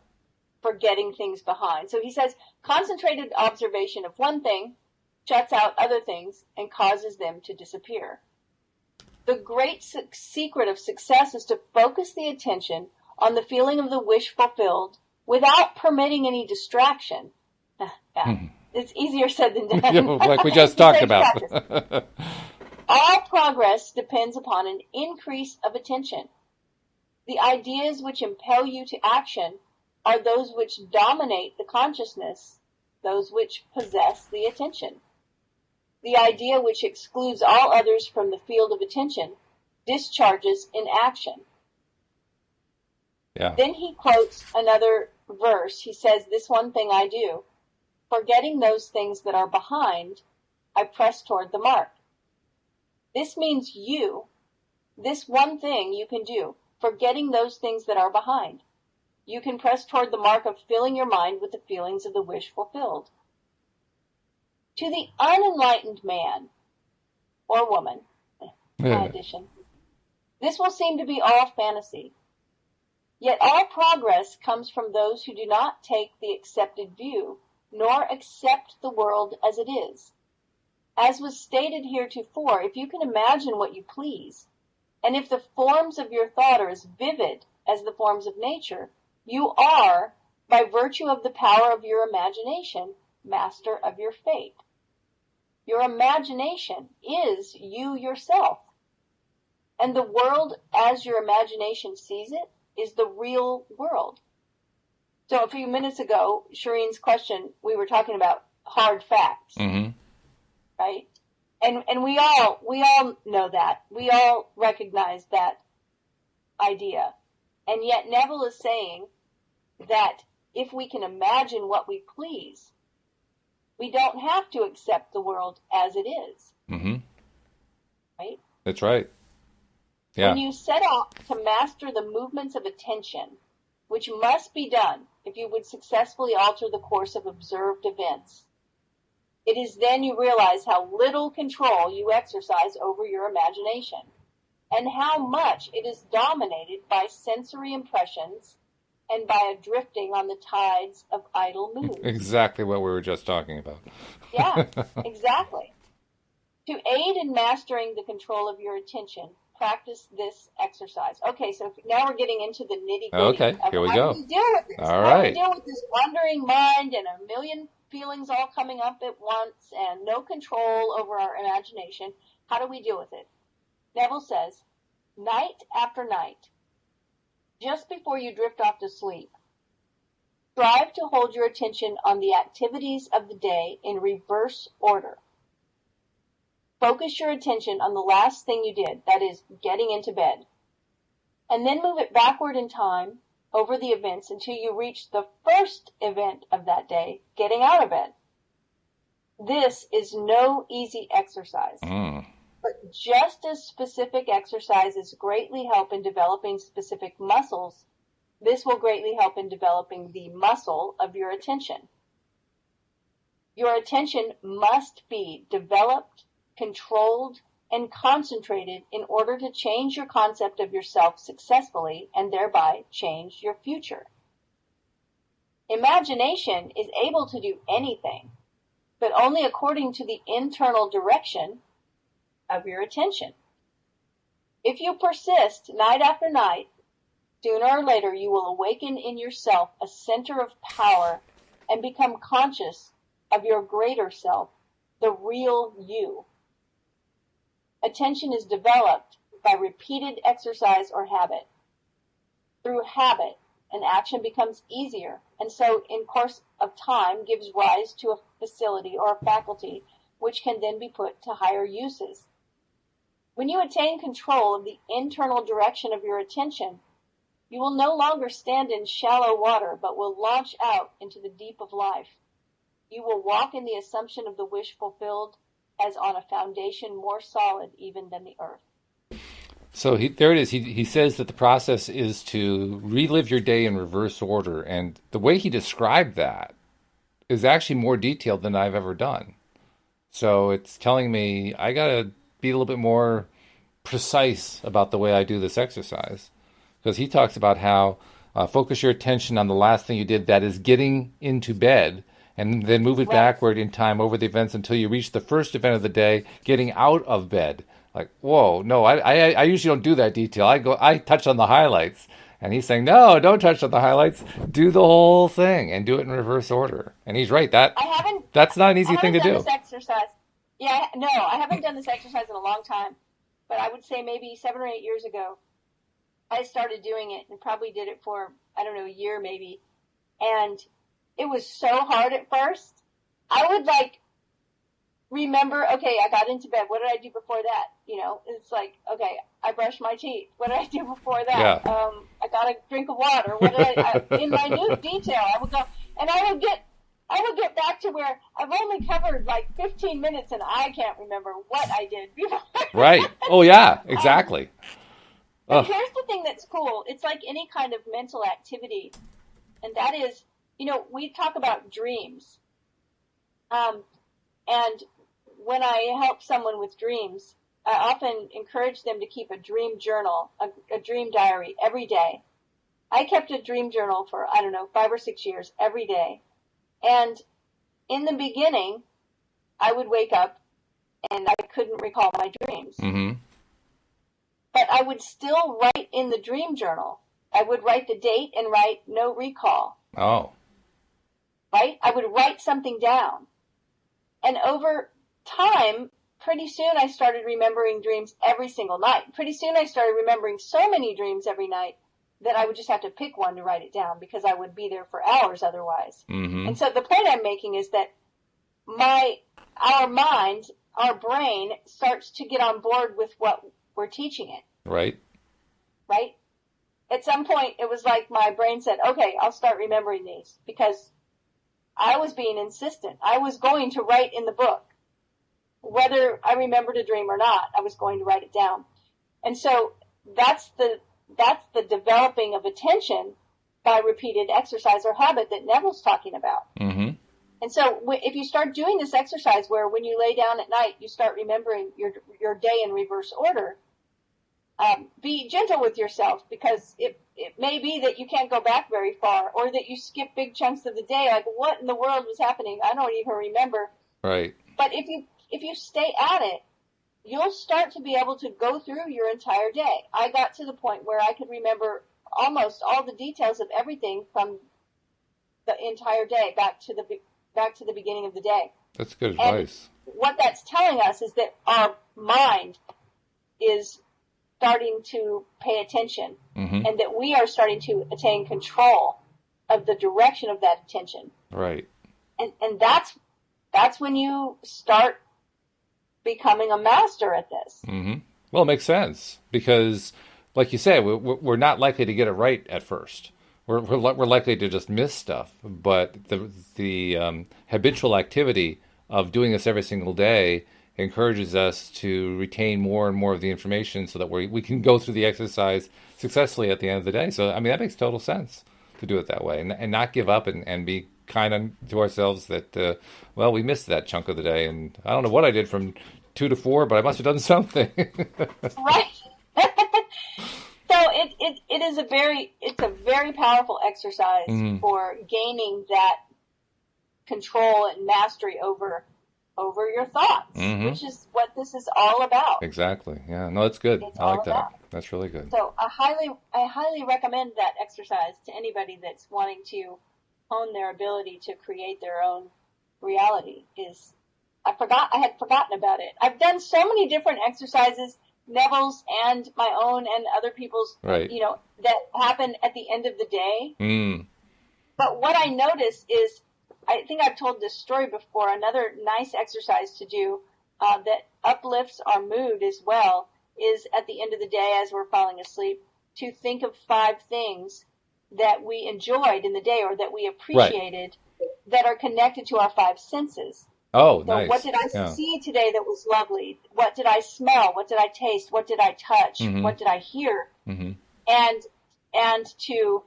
forgetting things behind. So he says, concentrated observation of one thing shuts out other things and causes them to disappear. The great secret of success is to focus the attention on the feeling of the wish fulfilled without permitting any distraction. It's easier said than done. Like we just talked about. All progress depends upon an increase of attention. The ideas which impel you to action are those which dominate the consciousness, those which possess the attention. The idea which excludes all others from the field of attention discharges in action. Yeah. Then he quotes another verse. He says, this one thing I do, forgetting those things that are behind, I press toward the mark. This means this one thing you can do, forgetting those things that are behind. You can press toward the mark of filling your mind with the feelings of the wish fulfilled. To the unenlightened man or woman, my addition, this will seem to be all fantasy. Yet all progress comes from those who do not take the accepted view, nor accept the world as it is. As was stated heretofore, if you can imagine what you please, and if the forms of your thought are as vivid as the forms of nature, you are, by virtue of the power of your imagination, master of your fate. Your imagination is you yourself, and the world as your imagination sees it is the real world. So a few minutes ago, Shireen's question, we were talking about hard facts. Mm-hmm. Right? And we all know that. We all recognize that idea. And yet Neville is saying that if we can imagine what we please, we don't have to accept the world as it is. Mm-hmm. Right? That's right. Yeah. When you set out to master the movements of attention, which must be done if you would successfully alter the course of observed events, it is then you realize how little control you exercise over your imagination, and how much it is dominated by sensory impressions and by a drifting on the tides of idle moods. Exactly what we were just talking about. Yeah, exactly. To aid in mastering the control of your attention, practice this exercise. Okay, so now we're getting into the nitty-gritty. Okay, here we go. How do we deal with this? All How do right. we deal with this wandering mind and a million feelings all coming up at once and no control over our imagination? How do we deal with it? Neville says, night after night, just before you drift off to sleep, strive to hold your attention on the activities of the day in reverse order. Focus your attention on the last thing you did, that is, getting into bed, and then move it backward in time over the events until you reach the first event of that day, getting out of bed. This is no easy exercise, but just as specific exercises greatly help in developing specific muscles, this will greatly help in developing the muscle of your attention. Your attention must be developed, controlled, and concentrated in order to change your concept of yourself successfully and thereby change your future. Imagination is able to do anything, but only according to the internal direction of your attention. If you persist night after night, sooner or later you will awaken in yourself a center of power and become conscious of your greater self, the real you. Attention is developed by repeated exercise or habit. Through habit, an action becomes easier, and so in course of time gives rise to a facility or a faculty which can then be put to higher uses. When you attain control of the internal direction of your attention, you will no longer stand in shallow water, but will launch out into the deep of life. You will walk in the assumption of the wish fulfilled as on a foundation more solid even than the earth. So there it is. He says that the process is to relive your day in reverse order, and the way he described that is actually more detailed than I've ever done. So it's telling me I gotta be a little bit more precise about the way I do this exercise, because he talks about how focus your attention on the last thing you did, that is getting into bed, and then move it backward in time over the events until you reach the first event of the day, getting out of bed. Like, whoa, no, I usually don't do that detail. I touch on the highlights. And he's saying, no, don't touch on the highlights. Do the whole thing and do it in reverse order. And he's right. That's not an easy thing to do. This exercise. Yeah, no, I haven't done this exercise in a long time. But I would say maybe 7 or 8 years ago, I started doing it and probably did it for, I don't know, a year maybe. And it was so hard at first. I would remember, okay, I got into bed. What did I do before that? It's like, okay, I brushed my teeth. What did I do before that? Yeah. I got a drink of water. What did I in minute detail, I would go, and I would get back to where I've only covered 15 minutes and I can't remember what I did before. Right. Oh, yeah, exactly. But here's the thing that's cool. It's like any kind of mental activity, and that is, we talk about dreams. And when I help someone with dreams, I often encourage them to keep a dream journal, a dream diary every day. I kept a dream journal for, 5 or 6 years every day. And in the beginning, I would wake up and I couldn't recall my dreams. Mm-hmm. But I would still write in the dream journal. I would write the date and write no recall. Oh. Right? I would write something down. And over time, pretty soon I started remembering dreams every single night. Pretty soon I started remembering so many dreams every night that I would just have to pick one to write it down because I would be there for hours otherwise. Mm-hmm. And so the point I'm making is that our mind, our brain starts to get on board with what we're teaching it. Right. Right? At some point, it was like my brain said, okay, I'll start remembering these because I was being insistent. I was going to write in the book. Whether I remembered a dream or not, I was going to write it down. And so that's the developing of attention by repeated exercise or habit that Neville's talking about. Mm-hmm. And so if you start doing this exercise where when you lay down at night, you start remembering your day in reverse order, be gentle with yourself because it may be that you can't go back very far or that you skip big chunks of the day. Like, what in the world was happening? I don't even remember. Right. But if you stay at it, you'll start to be able to go through your entire day. I got to the point where I could remember almost all the details of everything from the entire day back to the beginning of the day. That's good advice. And what that's telling us is that our mind is starting to pay attention, mm-hmm. and that we are starting to attain control of the direction of that attention. Right. And that's when you start becoming a master at this. Mm-hmm. Well, it makes sense because, like you say, we're not likely to get it right at first. We're likely to just miss stuff, but the habitual activity of doing this every single day encourages us to retain more and more of the information so that we can go through the exercise successfully at the end of the day. So, I mean, that makes total sense to do it that way and not give up and be kind to ourselves that, we missed that chunk of the day. And I don't know what I did from 2 to 4, but I must have done something. Right. So it's a very powerful exercise mm-hmm. for gaining that control and mastery over your thoughts, mm-hmm. which is what this is all about. Exactly. Yeah. No, that's good. I like that. That's really good. So I highly recommend that exercise to anybody that's wanting to hone their ability to create their own reality. I had forgotten about it. I've done so many different exercises, Neville's and my own and other people's, right. That happen at the end of the day. Mm. But what I notice is, I think I've told this story before, another nice exercise to do that uplifts our mood as well is at the end of the day as we're falling asleep to think of 5 things that we enjoyed in the day or that we appreciated that are connected to our 5 senses. Oh, So nice. what did I Yeah. see today that was lovely? What did I smell? What did I taste? What did I touch? Mm-hmm. What did I hear? Mm-hmm. And to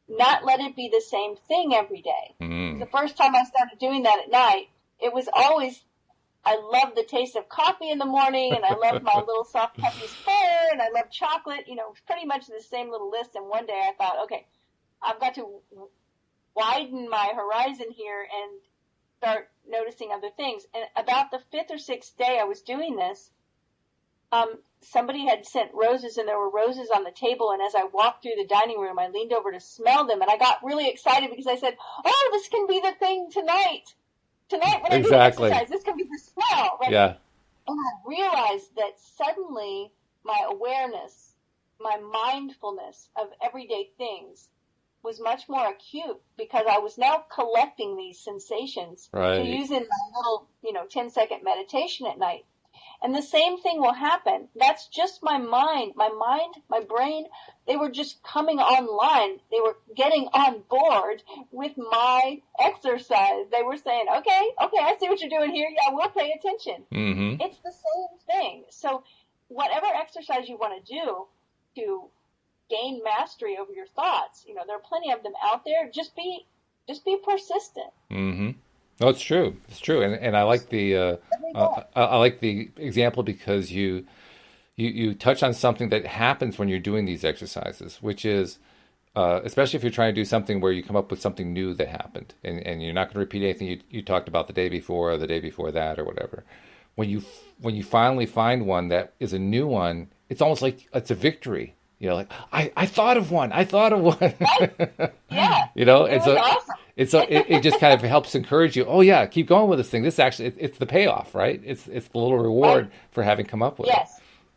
not let it be the same thing every day. Mm-hmm. The first time I started doing that at night, it was always, I loved the taste of coffee in the morning, and I loved my little soft puppy's fur, and I loved chocolate, pretty much the same little list. And one day I thought, okay, I've got to widen my horizon here and start noticing other things. And about the 5th or 6th day I was doing this, somebody had sent roses, and there were roses on the table. And as I walked through the dining room, I leaned over to smell them, and I got really excited because I said, "Oh, this can be the thing tonight. Tonight when I do exercise, this can be the smell." Right? Yeah. And I realized that suddenly my awareness, my mindfulness of everyday things was much more acute because I was now collecting these sensations to use in my little, 10-second meditation at night. And the same thing will happen. That's just my mind, my brain. They were just coming online. They were getting on board with my exercise. They were saying, okay, I see what you're doing here. Yeah, we'll pay attention. Mm-hmm. It's the same thing. So whatever exercise you want to do to gain mastery over your thoughts, there are plenty of them out there. Just be persistent. Mm-hmm. No, it's true. It's true, and I like the I like the example because you touch on something that happens when you're doing these exercises, which is especially if you're trying to do something where you come up with something new that happened, and you're not going to repeat anything you talked about the day before or the day before that or whatever. When you finally find one that is a new one, it's almost like it's a victory. Like I thought of one. I thought of one. Right? Yeah. And so awesome. it just kind of helps encourage you. Oh yeah, keep going with this thing. This actually it's the payoff, right? It's the little reward for having come up with it.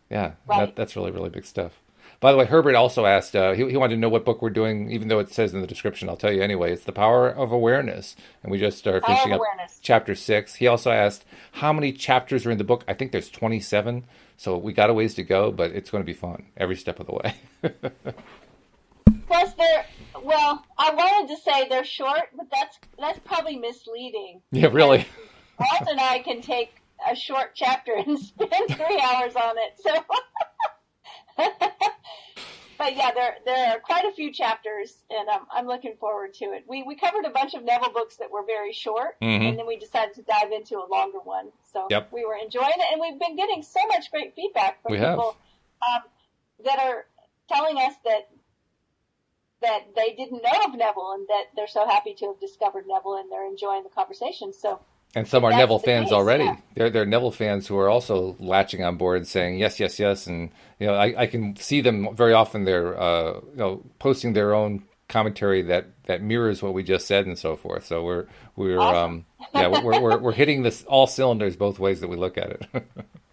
Yeah, right. That's really, really big stuff. By the way, Herbert also asked. He wanted to know what book we're doing, even though it says in the description. I'll tell you anyway. It's The Power of Awareness, and we just started finishing up chapter 6. He also asked how many chapters are in the book. I think there's 27. So we got a ways to go, but it's going to be fun every step of the way. Plus, I wanted to say they're short, but that's probably misleading. Yeah, really. Walt and I can take a short chapter and spend 3 hours on it. So, but yeah, there are quite a few chapters, and I'm looking forward to it. We covered a bunch of Neville books that were very short, and then we decided to dive into a longer one. So we were enjoying it, and we've been getting so much great feedback from people that are telling us that they didn't know of Neville and that they're so happy to have discovered Neville and they're enjoying the conversation. So. And some are Neville fans already. Yeah. They're Neville fans who are also latching on board, saying yes, yes, yes, and I can see them very often. They're posting their own commentary that mirrors what we just said and so forth. So we're awesome. we're hitting this all cylinders both ways that we look at it.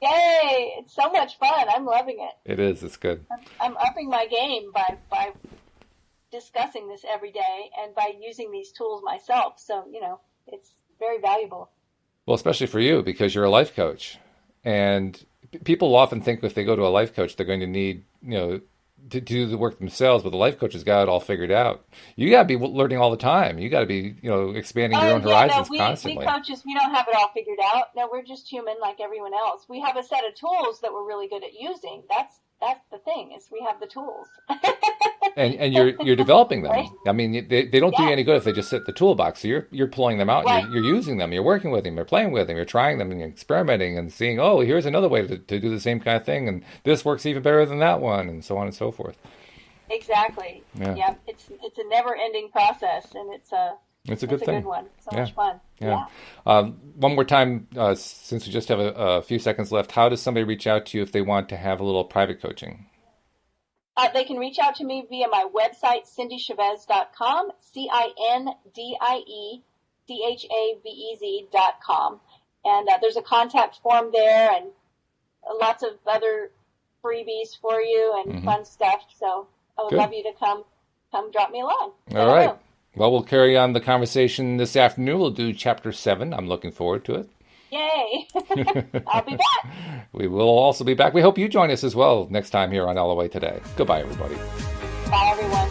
Yay! It's so much fun. I'm loving it. It is. It's good. I'm upping my game by discussing this every day and by using these tools myself. So it's very valuable. Well, especially for you because you're a life coach, and people often think if they go to a life coach, they're going to need to do the work themselves, but the life coach has got it all figured out. You got to be learning all the time. You got to be expanding your own horizons constantly. We coaches, we don't have it all figured out. No, we're just human like everyone else. We have a set of tools that we're really good at using. That's the thing is we have the tools. and you're developing them. Right? I mean, they don't do you any good if they just sit in the toolbox. So you're pulling them out. Right. You're using them. You're working with them. You're playing with them. You're trying them and experimenting and seeing, oh, here's another way to do the same kind of thing. And this works even better than that one, and so on and so forth. Exactly. Yeah. It's a never-ending process, and it's a good one. So much fun. Yeah. One more time, since we just have a few seconds left, how does somebody reach out to you if they want to have a little private coaching? They can reach out to me via my website, cindychavez.com, CINDIECHAVEZ.com. And there's a contact form there and lots of other freebies for you and fun stuff. So I would love you to come drop me a line. All right. Well, we'll carry on the conversation this afternoon. We'll do Chapter 7. I'm looking forward to it. Yay! I'll be back. We will also be back. We hope you join us as well next time here on LOA Today. Goodbye, everybody. Bye, everyone.